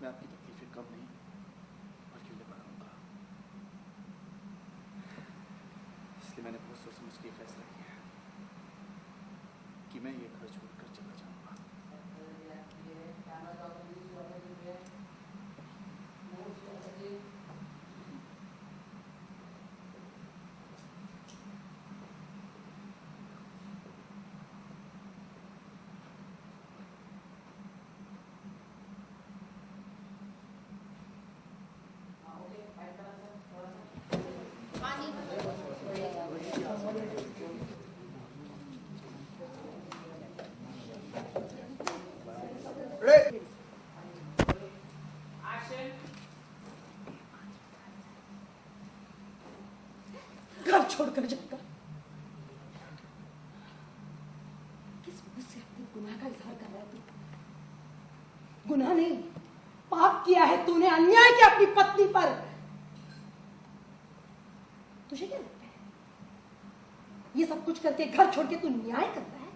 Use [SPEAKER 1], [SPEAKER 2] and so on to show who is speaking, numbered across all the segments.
[SPEAKER 1] मैं आपकी तकलीफें कम नहीं बल्कि उन्हें बढ़ाऊंगा। इसलिए मैंने बहुत सोच समझ के फैसला किया कि मैं ये घर छोड़कर चला जाऊंगा।
[SPEAKER 2] घर छोड़कर जाएगा? किस मुंह से अपने गुनाह का इजहार कर रहा है तू? गुनाह नहीं, पाप किया है तूने, अन्याय किया अपनी पत्नी पर। तुझे क्या लगता है ये सब कुछ करके घर छोड़ के तू न्याय करता है?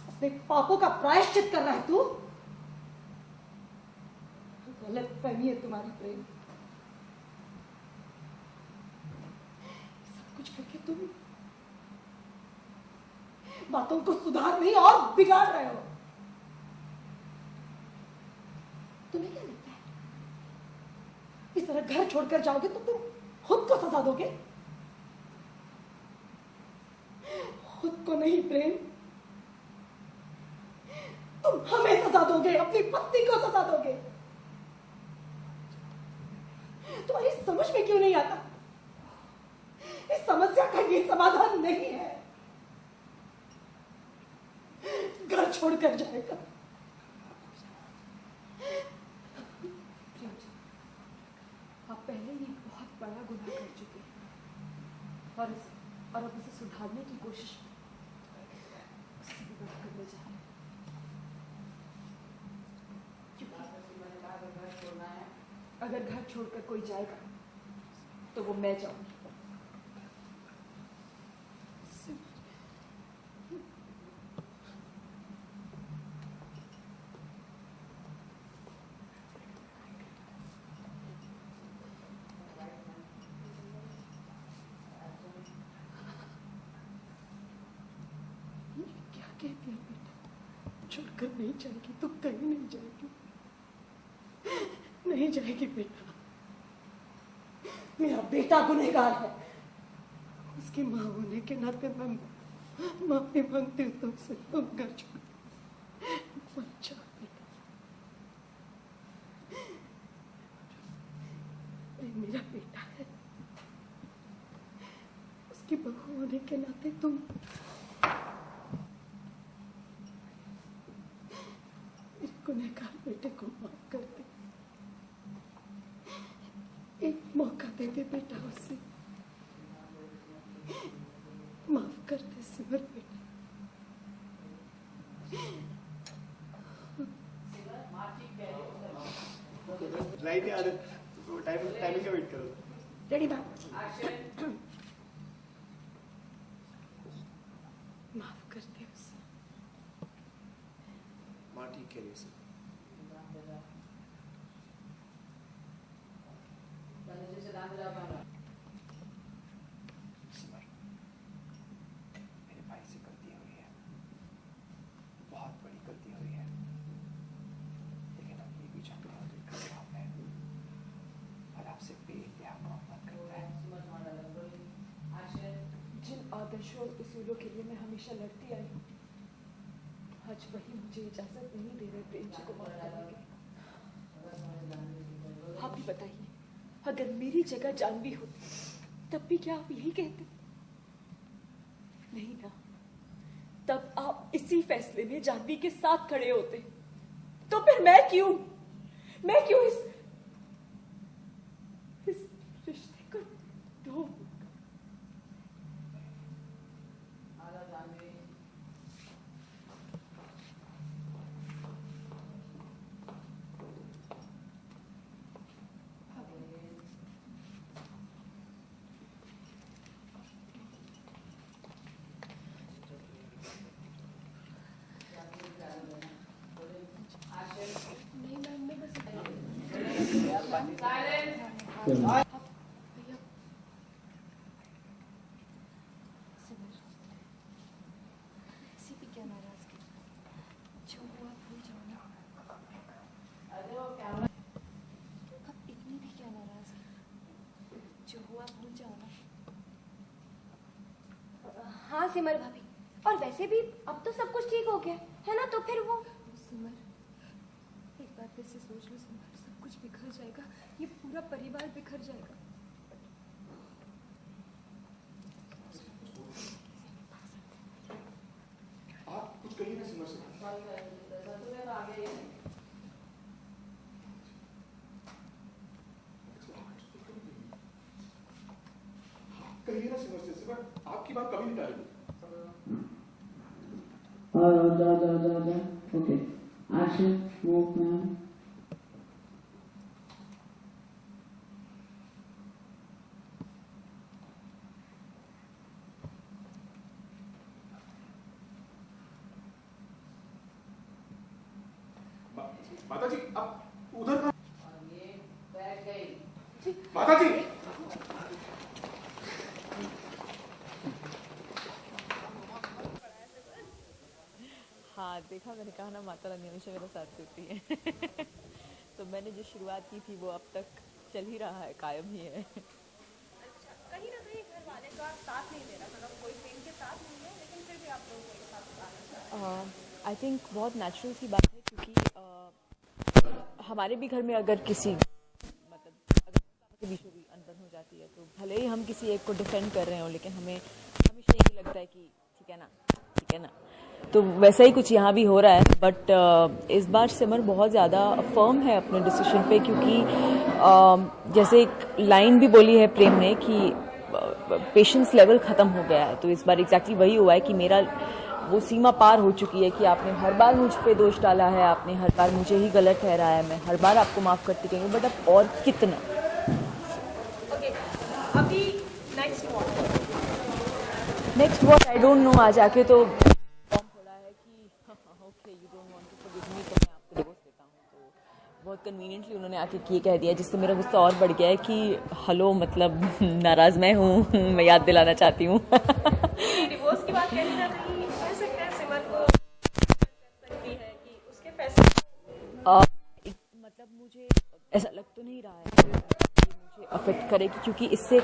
[SPEAKER 2] अपने पापों का प्रायश्चित कर रहा है तू? गलत फहमी है तुम्हारी प्रेम। सब कुछ करके तुम बातों को सुधार नहीं और बिगाड़ रहे हो। तुम्हें क्या लगता है इस तरह घर छोड़कर जाओगे तो तुम खुद को सजा दोगे? खुद को नहीं प्रेम, तुम हमें सजा दोगे, अपनी पत्नी को सजा दोगे। तुम्हारी समझ में क्यों नहीं आता? इस समस्या का ये समाधान नहीं है। घर छोड़कर जाएगा।
[SPEAKER 3] आप पहले ही बहुत बड़ा गुनाह कर चुके हैं और अब उसे सुधारने की कोशिश उससे भी बात करने जा रहे हैं। अगर घर छोड़कर कोई जाएगा तो वो मैं जाऊंगी।
[SPEAKER 2] क्या कहती है बेटा? छोड़कर नहीं जाएगी तो कहीं नहीं जाएगी, नहीं जाएगी बेटा। मेरा बेटा गुनहगार है, उसकी माँ होने के नाते मैं माफी मांगती हूँ तुमसे। तुम घर छोड़ मत जाओ बेटा। ये मेरा बेटा है, उसकी बहू होने के नाते तुम मेरे गुनहगार बेटे को माफ कर दे। एक मौका दे दे बेटा उसे, माफ कर दे सिमर बेटा।
[SPEAKER 1] लाइट है आदत, टाइमिंग का वेट करो।
[SPEAKER 2] रेडी बात, माफ कर दे उसे।
[SPEAKER 1] माँ ठीक कह रही है। सिमर, मेरे भाई से गलती हुई है, बहुत बड़ी गलती हुई है, लेकिन अब ये भी जानता हूँ कि खराब है और आपसे बेइंतहा मोहब्बत करता है।
[SPEAKER 3] जिन आदर्शों और उसूलों के लिए मैं हमेशा लड़ती आई हूँ, आज वही मुझे इजाजत नहीं दे रहे प्रेम जी को माफ करने की। आप ही बताइए, अगर मेरी जगह जानवी होती तब भी क्या आप यही कहते? नहीं ना, तब आप इसी फैसले में जानवी के साथ खड़े होते। तो फिर मैं क्यों इस रिश्ते को ढो? नहीं मैम, मैं बस भैया सिमर ऐसी भी क्या नाराजगी, जो हुआ भूल जाओ ना। अब इतनी भी क्या नाराजगी, जो हुआ भूल जाओ ना।
[SPEAKER 4] हाँ सिमर भाभी, और वैसे भी अब तो सब कुछ ठीक हो गया है ना, तो फिर वो
[SPEAKER 3] सिमर एक बार फिर से सोच लो सिमर, सब कुछ बिखर जाएगा, ये पूरा परिवार बिखर जाएगा।
[SPEAKER 5] आप कुछ कहिए ना सिमर से। कहिए ना सिमर से, सिमर आपकी बात कभी नहीं टालेगी।
[SPEAKER 6] जा ओके एक्शन मूव मैम
[SPEAKER 5] माता जी आप उधर कहाँ? माता जी
[SPEAKER 7] हाँ देखा, मैंने कहा ना माता रानी हमेशा मेरा साथ देती है। तो मैंने जो शुरुआत की थी वो अब तक चल ही रहा है, कायम ही है।
[SPEAKER 4] कहीं ना कहीं घर वाले का साथ नहीं दे रहा, मतलब कोई प्रेम के साथ नहीं है, लेकिन फिर भी आप लोगों को एक साथ आना।
[SPEAKER 7] आई थिंक बहुत नेचुरल सी बात है, क्योंकि हमारे भी घर में अगर किसी मतलब अगर के बीचों भी अनबन हो जाती है, तो भले ही हम किसी एक को डिफेंड कर रहे हो, लेकिन हमें हमेशा यही लगता है कि ठीक है ना, ठीक है ना। तो वैसा ही कुछ यहाँ भी हो रहा है, बट इस बार सिमर बहुत ज़्यादा फर्म है अपने डिसीजन पे, क्योंकि जैसे एक लाइन भी बोली है प्रेम ने कि पेशेंस लेवल ख़त्म हो गया है। तो इस बार एग्जैक्टली वही हुआ है कि मेरा वो सीमा पार हो चुकी है कि आपने हर बार मुझ पे दोष डाला है, आपने हर बार मुझे ही गलत ठहराया है, मैं हर बार आपको माफ़ करती गई हूँ, बट अब और कितना।
[SPEAKER 4] ओके, अभी next
[SPEAKER 7] what I don't know. आज आके तो थोड़ा है कि okay you don't want to forgive me, तो मैं आपको डिवोर्स देता हूँ। तो बहुत कन्वीनियंटली उन्होंने आके ये कह दिया, जिससे मेरा गुस्सा और बढ़ गया है कि हेलो मतलब नाराज़ मैं हूँ, मैं याद दिलाना चाहती हूँ।
[SPEAKER 4] डिवोर्स की बात कहीं ना कहीं कह सकते हैं सिमर को सकती है कि उसके फैसले
[SPEAKER 7] मतलब मुझे ऐसा लग तो नहीं रहा है कि मुझे अफेक्ट करेगी, क्योंकि इससे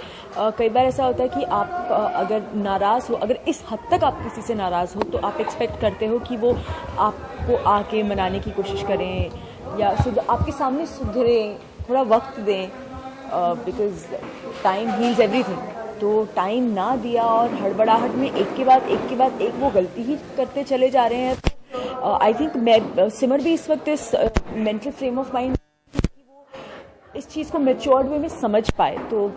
[SPEAKER 7] कई बार ऐसा होता है कि आप अगर नाराज़ हो, अगर इस हद तक आप किसी से नाराज़ हो, तो आप एक्सपेक्ट करते हो कि वो आपको आके मनाने की कोशिश करें या आपके सामने सुधरें, थोड़ा वक्त दें, बिकॉज टाइम हील्स एवरीथिंग। तो टाइम ना दिया और हड़बड़ाहट में एक के बाद एक वो गलती ही करते चले जा रहे हैं। आई थिंक मैं सिमर भी इस वक्त इस मेंटल फ्रेम ऑफ माइंड कि वो इस चीज़ को मैच्योर्ड वे में समझ पाए। तो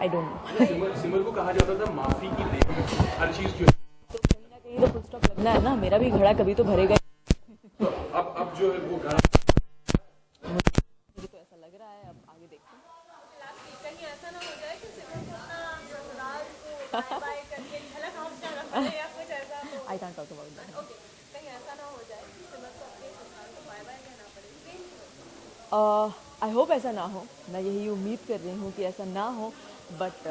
[SPEAKER 7] आई डोंट नो।
[SPEAKER 5] सिमर को कहा जाता था माफी की देवी, हर चीज जो
[SPEAKER 7] तो कहीं ना कहीं तो फुल स्टॉप लगना है ना, मेरा भी घड़ा कभी तो भरेगा।
[SPEAKER 5] तो अब जो है वो घर
[SPEAKER 7] मुझे तो ऐसा लग रहा है, अब आगे देखते हैं।
[SPEAKER 4] कहीं ऐसा ना हो जाए कि सिमर को अपना ससुराल को बाय बाय करके झलक हाउस जाना पड़े या कुछ ऐसा हो।
[SPEAKER 7] I can't talk about that.
[SPEAKER 4] Okay, कहीं ऐसा ना हो जाए कि सिमर को अपने ससुराल को बाय बाय कहना पड़े।
[SPEAKER 7] आई होप ऐसा ना हो, मैं यही उम्मीद कर रही हूँ कि ऐसा ना हो, बट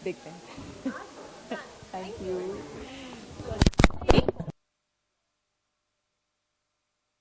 [SPEAKER 7] देखते हैं। Thank you.